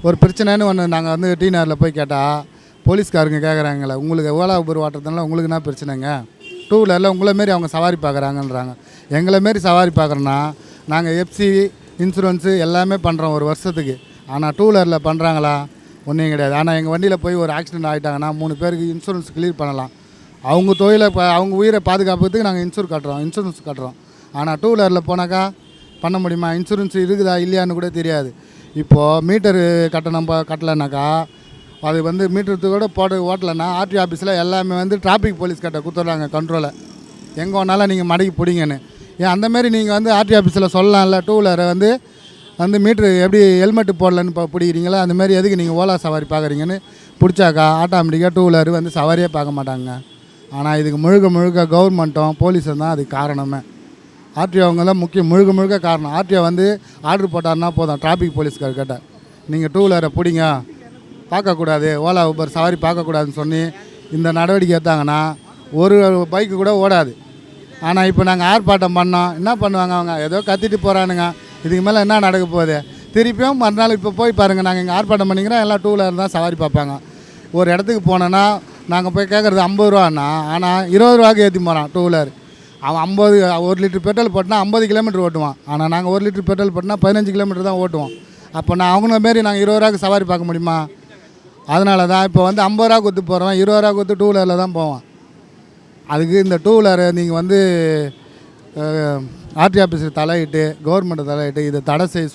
ஒரு பிரச்சனைன்னு ஒன்று நாங்கள் வந்து டி நகரில் போய் கேட்டால் போலீஸ்காரங்க கேட்குறாங்களே, உங்களுக்கு ஓலா ஊபர் ஓட்டுறதுனால உங்களுக்கு என்ன பிரச்சனைங்க? டூ வீலரில் உங்களை மாரி அவங்க சவாரி பார்க்குறாங்கன்றாங்க. எங்களை மாரி சவாரி பார்க்குறோன்னா நாங்கள் எஃப்சி இன்சூரன்ஸு எல்லாமே பண்ணுறோம் ஒரு வருஷத்துக்கு. ஆனால் டூ வீலரில் பண்ணுறாங்களா? ஒன்றும் கிடையாது. ஆனால் எங்கள் வண்டியில் போய் ஒரு ஆக்சிடென்ட் ஆகிட்டாங்கன்னா 3 பேருக்கு இன்சூரன்ஸ் கிளியர் பண்ணலாம். அவங்க தொழிலை அவங்க உயிரை பாதுகாப்புறதுக்கு நாங்கள் இன்சூரன்ஸ் கட்டுறோம். ஆனால் டூ வீலரில் போனாக்கா பண்ண முடியுமா? இன்சூரன்ஸ் இருக்குதா இல்லையான்னு கூட தெரியாது. இப்போது மீட்டரு கட்டணம் கட்டலைனாக்கா அது வந்து மீட்டருக்கு கூட ஓட்டலைன்னா ஆர்டிஓ ஆஃபீஸில் எல்லாமே வந்து டிராஃபிக் போலீஸ் கிட்ட கொடுத்துட்றாங்க கண்ட்ரோலை. எங்கே வேணாலும் நீங்கள் மடக்கி பிடிங்கன்னு. ஏன் அந்தமாரி நீங்கள் வந்து ஆர்டிஓ ஆஃபீஸில் சொல்லலாம்ல? டூ வீலரை வந்து மீட்ரு எப்படி ஹெல்மெட்டு போடலன்னு பிடிக்கிறீங்களா? அந்தமாரி எதுக்கு நீங்கள் ஓலா சவாரி பார்க்குறீங்கன்னு பிடிச்சாக்கா ஆட்டோமேட்டிக்காக டூ வீலர் வந்து சவாரியே பார்க்க மாட்டாங்க. ஆனால் இதுக்கு முழுக்க கவர்மெண்ட்டும் போலீஸும் தான் அதுக்கு காரணமே. ஆர்டிஓங்க தான் முழுக்க காரணம். ஆர்டிஓ வந்து ஆர்டர் போட்டார்னா போதும் டிராஃபிக் போலீஸ்கார்கிட்ட நீங்கள் டூ வீலரை பிடிங்க, பார்க்கக்கூடாது, ஓலா ஊபர் சவாரி பார்க்கக்கூடாதுன்னு சொல்லி இந்த நடவடிக்கை எடுத்தாங்கன்னா ஒரு பைக்கு கூட ஓடாது. ஆனால் இப்போ நாங்கள் ஆர்ப்பாட்டம் பண்ணோம், என்ன பண்ணுவாங்க? அவங்க ஏதோ கத்திட்டு போகிறானுங்க. இதுக்கு மேலே என்ன நடக்க போகுது? திருப்பியும் மறுநாள் இப்போ போய் பாருங்கள், நாங்கள் இங்கே ஆர்ப்பாட்டம் பண்ணிக்கிறோம், எல்லாம் டூ வீலர் தான் சவாரி பார்ப்பாங்க. ஒரு இடத்துக்கு போனோன்னா நாங்கள் போய் கேட்குறது 50 ரூபான்னா, ஆனால் 20 ரூபாய்க்கு ஏற்றி போகிறான் டூ வீலர். அவன் 1 லிட்டர் பெட்ரோல் போட்டுனா 50 கிலோமீட்டர் ஓட்டுவான். ஆனால் நாங்கள் 1 லிட்டர் பெட்ரோல் போட்டுனா 15 கிலோமீட்டர் தான் ஓட்டுவோம். அப்போ நான் அவங்கள மாரி நாங்கள் 20 ரூபாய்க்கு சவாரி பார்க்க முடியுமா? அதனால தான் இப்போ வந்து 50 ரூபா கொடுத்து போகிறோம், 20 ரூபா கொடுத்து டூ வீலரில் தான் போவோம். அதுக்கு இந்த டூ வீலரை நீங்கள் வந்து ஆர்டிஓ ஆஃபீஸுக்கு தலையிட்டு கவர்மெண்ட்டை தலையிட்டு இதை தடை செய்ய